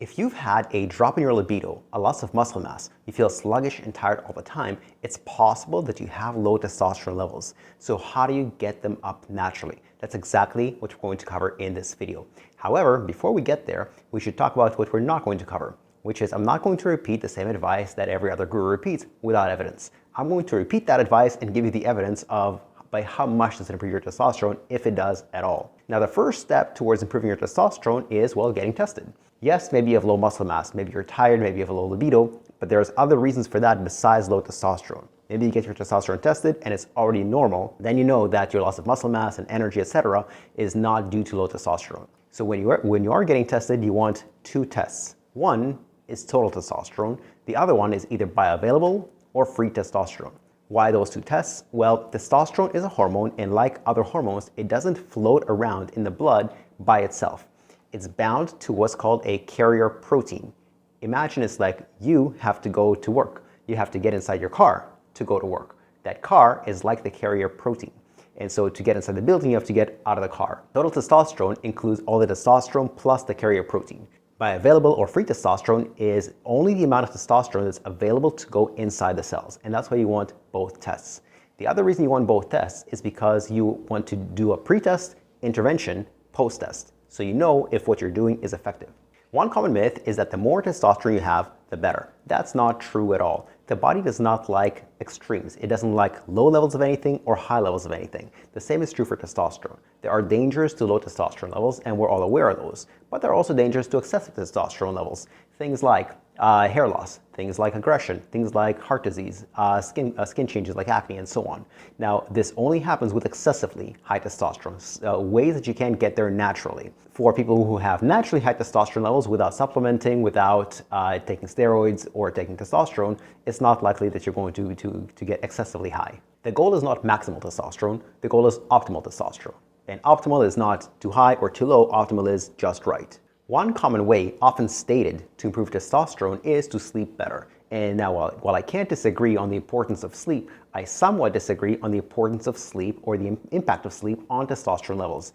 If you've had a drop in your libido, a loss of muscle mass, you feel sluggish and tired all the time, it's possible that you have low testosterone levels. So how do you get them up naturally? That's exactly what we're going to cover in this video. However, before we get there, we should talk about what we're not going to cover, which is I'm not going to repeat the same advice that every other guru repeats without evidence. I'm going to repeat that advice and give you the evidence of by how much does it improve your testosterone, if it does at all. Now, the first step towards improving your testosterone is, well, getting tested. Yes, maybe you have low muscle mass, maybe you're tired, maybe you have a low libido, but there's other reasons for that besides low testosterone. Maybe you get your testosterone tested and it's already normal, then you know that your loss of muscle mass and energy, etc., is not due to low testosterone. So when you are getting tested, you want two tests. One is total testosterone, the other one is either bioavailable or free testosterone. Why those two tests? Well, testosterone is a hormone, and like other hormones, it doesn't float around in the blood by itself. It's bound to what's called a carrier protein. Imagine it's like you have to go to work. You have to get inside your car to go to work. That car is like the carrier protein. And so to get inside the building, you have to get out of the car. Total testosterone includes all the testosterone plus the carrier protein. Bioavailable or free testosterone is only the amount of testosterone that's available to go inside the cells. And that's why you want both tests. The other reason you want both tests is because you want to do a pre-test, intervention, post-test. So you know if what you're doing is effective. One common myth is that the more testosterone you have, the better. That's not true at all. The body does not like extremes. It doesn't like low levels of anything or high levels of anything. The same is true for testosterone. There are dangers to low testosterone levels, and we're all aware of those. But there are also dangers to excessive testosterone levels. Things like hair loss, things like aggression, things like heart disease, skin changes like acne, and so on. Now, this only happens with excessively high testosterone, ways that you can't get there naturally. For people who have naturally high testosterone levels without supplementing, without taking steroids or taking testosterone, it's not likely that you're going to get excessively high. The goal is not maximal testosterone, the goal is optimal testosterone. And optimal is not too high or too low, optimal is just right. One common way, often stated, to improve testosterone is to sleep better. And now, while I can't disagree on the importance of sleep, I somewhat disagree on the importance of sleep or the impact of sleep on testosterone levels.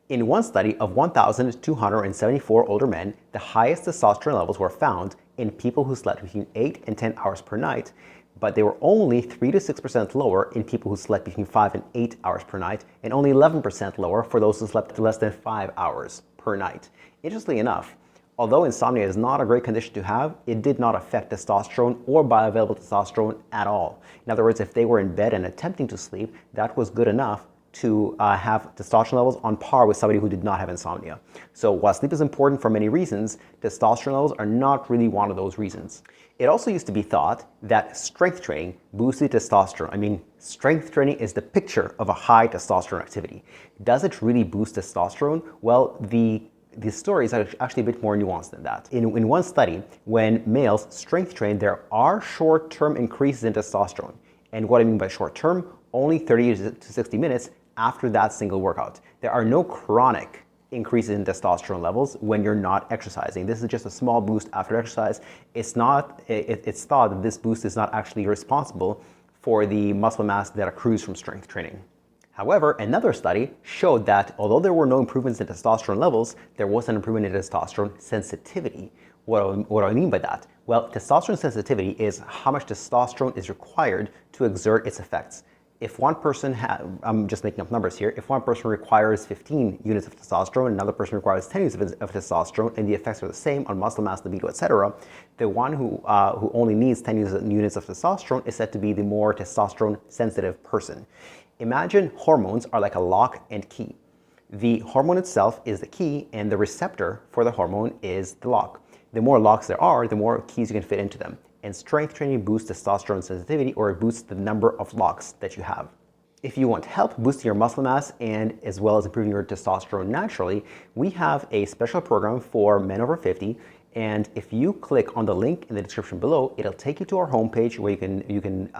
In one study of 1,274 older men, the highest testosterone levels were found in people who slept between 8 and 10 hours per night, but they were only 3 to 6% lower in people who slept between 5 and 8 hours per night, and only 11% lower for those who slept less than 5 hours per night. Interestingly enough, although insomnia is not a great condition to have, it did not affect testosterone or bioavailable testosterone at all. In other words, if they were in bed and attempting to sleep, that was good enough to have testosterone levels on par with somebody who did not have insomnia. So while sleep is important for many reasons, testosterone levels are not really one of those reasons. It also used to be thought that strength training boosted testosterone. I mean, strength training is the picture of a high testosterone activity. Does it really boost testosterone? Well, the story is actually a bit more nuanced than that. In one study, when males strength train, there are short-term increases in testosterone. And what I mean by short-term, only 30 to 60 minutes after that single workout. There are no chronic increases in testosterone levels when you're not exercising. This is just a small boost after exercise. It's thought that this boost is not actually responsible for the muscle mass that accrues from strength training. However, another study showed that although there were no improvements in testosterone levels, there was an improvement in testosterone sensitivity. What do I mean by that? Well, testosterone sensitivity is how much testosterone is required to exert its effects. If one person, I'm just making up numbers here, if one person requires 15 units of testosterone, another person requires 10 units of testosterone, and the effects are the same on muscle mass, libido, etc., the one who only needs 10 units of testosterone is said to be the more testosterone sensitive person. Imagine hormones are like a lock and key. The hormone itself is the key, and the receptor for the hormone is the lock. The more locks there are, the more keys you can fit into them. And strength training boosts testosterone sensitivity, or it boosts the number of locks that you have. If you want help boosting your muscle mass and as well as improving your testosterone naturally, we have a special program for men over 50. And if you click on the link in the description below, it'll take you to our homepage where you can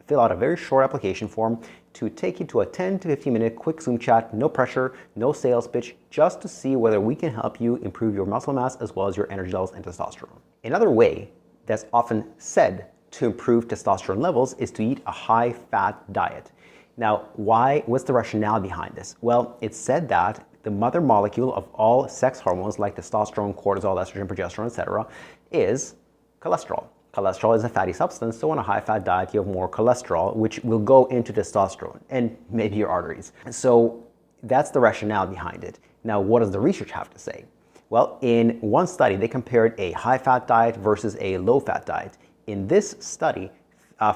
fill out a very short application form to take you to a 10 to 15 minute quick Zoom chat, no pressure, no sales pitch, just to see whether we can help you improve your muscle mass as well as your energy levels and testosterone. Another way that's often said to improve testosterone levels is to eat a high-fat diet. Now, what's the rationale behind this? Well, it's said that the mother molecule of all sex hormones like testosterone, cortisol, estrogen, progesterone, etc., is cholesterol. Cholesterol is a fatty substance, so on a high-fat diet, you have more cholesterol, which will go into testosterone and maybe your arteries. So that's the rationale behind it. Now, what does the research have to say? Well, in one study, they compared a high-fat diet versus a low-fat diet. In this study,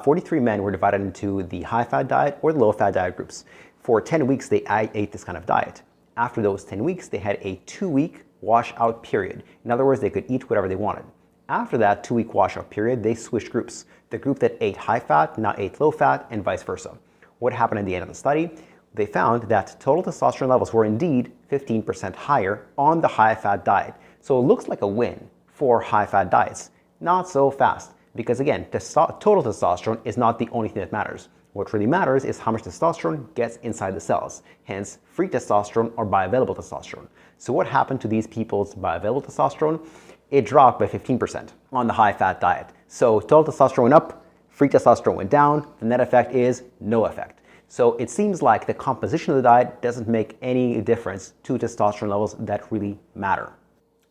43 men were divided into the high-fat diet or the low-fat diet groups. For 10 weeks, they ate this kind of diet. After those 10 weeks, they had a 2-week washout period. In other words, they could eat whatever they wanted. After that 2-week washout period, they switched groups. The group that ate high-fat now ate low-fat and vice versa. What happened at the end of the study? They found that total testosterone levels were indeed 15% higher on the high-fat diet. So it looks like a win for high-fat diets. Not so fast, because again, total testosterone is not the only thing that matters. What really matters is how much testosterone gets inside the cells, hence free testosterone or bioavailable testosterone. So what happened to these people's bioavailable testosterone? It dropped by 15% on the high-fat diet. So total testosterone went up, free testosterone went down, the net effect is no effect. So it seems like the composition of the diet doesn't make any difference to testosterone levels that really matter.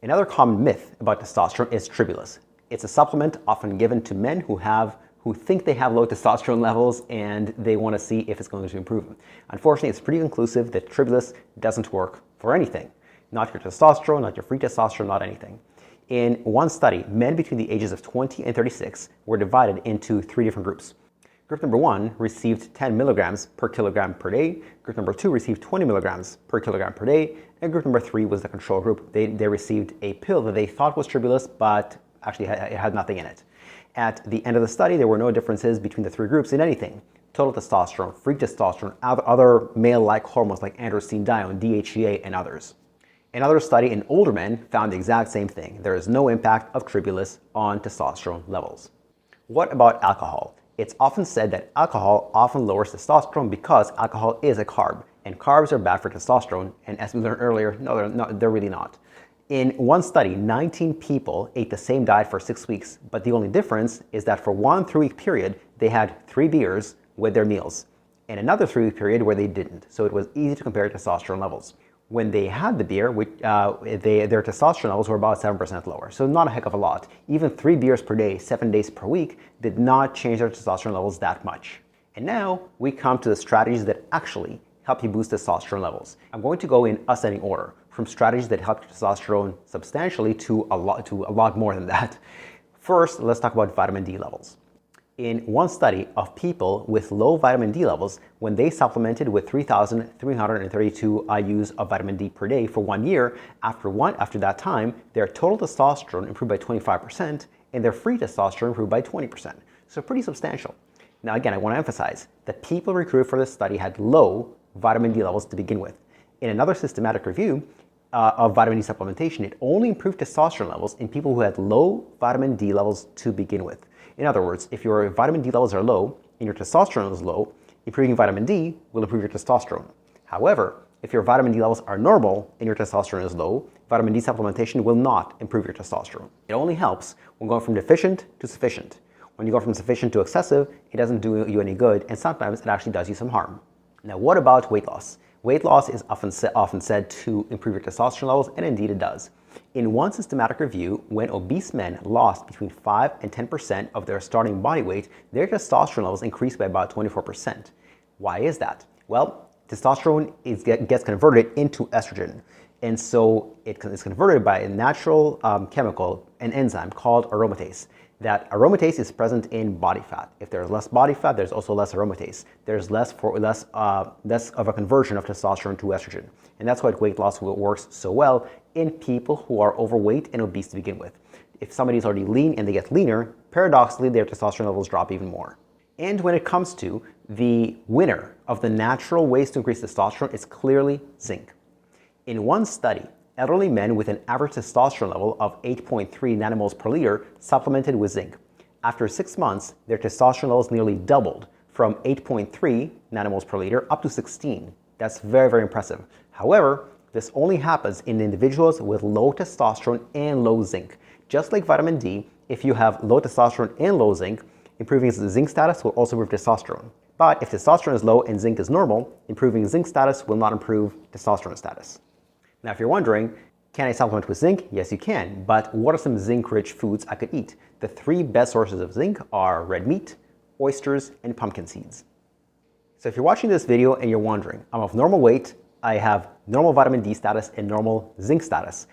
Another common myth about testosterone is tribulus. It's a supplement often given to men who think they have low testosterone levels and they want to see if it's going to improve them. Unfortunately, it's pretty conclusive that tribulus doesn't work for anything. Not your testosterone, not your free testosterone, not anything. In one study, men between the ages of 20 and 36 were divided into 3 different groups. Group number 1 received 10 milligrams per kilogram per day. Group number 2 received 20 milligrams per kilogram per day. And group number 3 was the control group. They received a pill that they thought was tribulus, but actually it had nothing in it. At the end of the study, there were no differences between the 3 groups in anything. Total testosterone, free testosterone, other male-like hormones like androstenedione, DHEA, and others. Another study in older men found the exact same thing. There is no impact of tribulus on testosterone levels. What about alcohol? It's often said that alcohol often lowers testosterone because alcohol is a carb, and carbs are bad for testosterone, and as we learned earlier, no, they're really not. In one study, 19 people ate the same diet for 6 weeks, but the only difference is that for one 3-week period, they had 3 beers with their meals, and another 3-week period where they didn't, so it was easy to compare testosterone levels. When they had the beer, their testosterone levels were about 7% lower, so not a heck of a lot. Even 3 beers per day, 7 days per week, did not change their testosterone levels that much. And now we come to the strategies that actually help you boost testosterone levels. I'm going to go in ascending order, from strategies that help your testosterone substantially to a lot more than that. First, let's talk about vitamin D levels. In one study of people with low vitamin D levels, when they supplemented with 3,332 IUs of vitamin D per day for 1 year, after that time, their total testosterone improved by 25% and their free testosterone improved by 20%. So pretty substantial. Now again, I want to emphasize that people recruited for this study had low vitamin D levels to begin with. In another systematic review of vitamin D supplementation, it only improved testosterone levels in people who had low vitamin D levels to begin with. In other words, if your vitamin D levels are low and your testosterone is low, improving vitamin D will improve your testosterone. However, if your vitamin D levels are normal and your testosterone is low, vitamin D supplementation will not improve your testosterone. It only helps when going from deficient to sufficient. When you go from sufficient to excessive, it doesn't do you any good, and sometimes it actually does you some harm. Now, what about weight loss? Weight loss is often said to improve your testosterone levels, and indeed it does. In one systematic review, when obese men lost between 5 and 10% of their starting body weight, their testosterone levels increased by about 24%. Why is that? Well, testosterone gets converted into estrogen, and so it's converted by a natural chemical, an enzyme called aromatase. That aromatase is present in body fat. If there's less body fat, there's also less aromatase. There's less of a conversion of testosterone to estrogen. And that's why weight loss works so well in people who are overweight and obese to begin with. If somebody's already lean and they get leaner, paradoxically, their testosterone levels drop even more. And when it comes to the winner of the natural ways to increase testosterone, it's clearly zinc. In one study, elderly men with an average testosterone level of 8.3 nanomoles per liter supplemented with zinc. After 6 months, their testosterone levels nearly doubled from 8.3 nanomoles per liter up to 16. That's very, very impressive. However, this only happens in individuals with low testosterone and low zinc. Just like vitamin D, if you have low testosterone and low zinc, improving zinc status will also improve testosterone. But if testosterone is low and zinc is normal, improving zinc status will not improve testosterone status. Now, if you're wondering, can I supplement with zinc? Yes, you can. But what are some zinc-rich foods I could eat? The 3 best sources of zinc are red meat, oysters, and pumpkin seeds. So if you're watching this video and you're wondering, I'm of normal weight, I have normal vitamin D status and normal zinc status,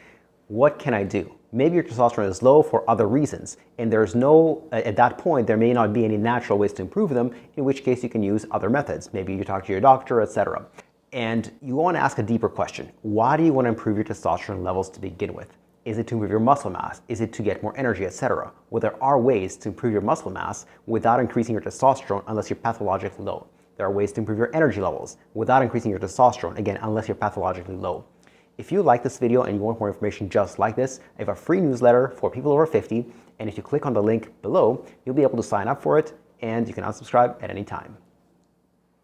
what can I do? Maybe your testosterone is low for other reasons, and there's no, at that point, there may not be any natural ways to improve them, in which case you can use other methods. Maybe you talk to your doctor, etc. And you want to ask a deeper question. Why do you want to improve your testosterone levels to begin with? Is it to improve your muscle mass? Is it to get more energy, etc.? Well, there are ways to improve your muscle mass without increasing your testosterone unless you're pathologically low. There are ways to improve your energy levels without increasing your testosterone, again, unless you're pathologically low. If you like this video and you want more information just like this, I have a free newsletter for people over 50, and if you click on the link below, you'll be able to sign up for it, and you can unsubscribe at any time.